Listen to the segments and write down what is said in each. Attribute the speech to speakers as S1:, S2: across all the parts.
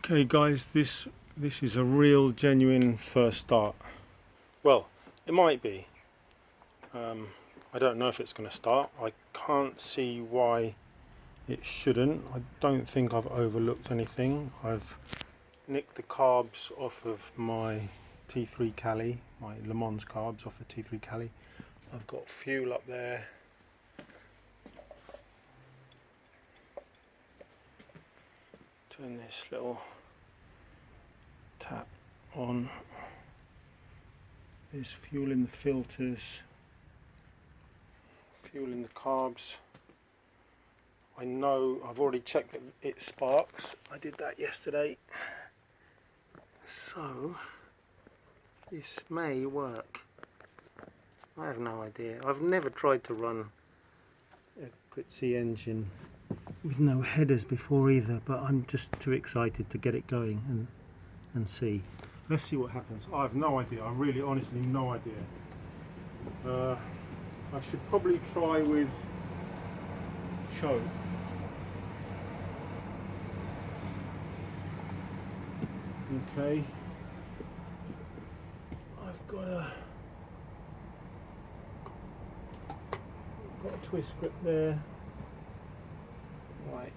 S1: Okay guys, this is a real genuine first start. Well, it might be. I don't know if it's going to start. I can't see why it shouldn't. I don't think I've overlooked anything. I've nicked the carbs off of my T3 Cali, my LeMans carbs off the T3 Cali. I've got fuel up there. Turn this little tap on. There's fuel in the filters, fuel in the carbs. I know I've already checked that it sparks. I did that yesterday. So this may work. I have no idea. I've never tried to run a Guzzi engine with no headers before either, but I'm just too excited to get it going and see. Let's see what happens. I have no idea. I really honestly no idea. I should probably try with choke. Okay. I've got a twist grip there. Right,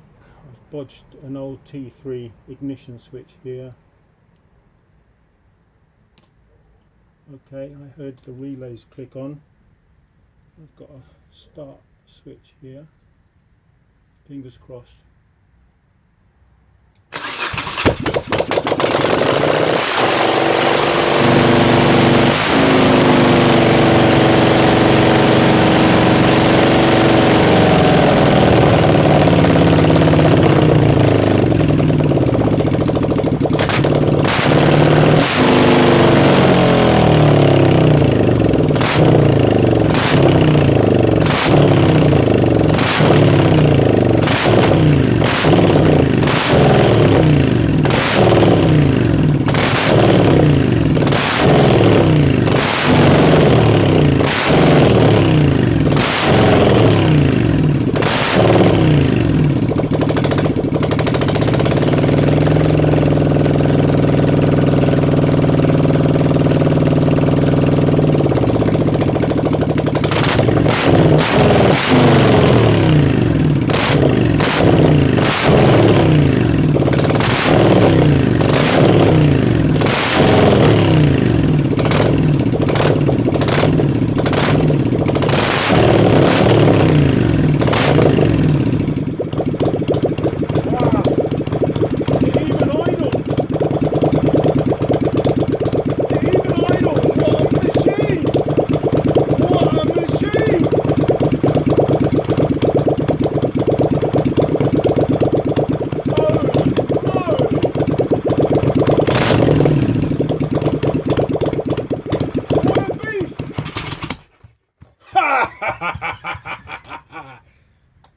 S1: I've bodged an old T3 ignition switch here. Okay, I heard the relays click on. I've got a start switch here. Fingers crossed.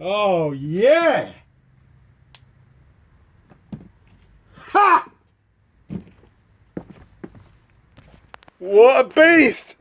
S1: Oh yeah! Ha! What a beast!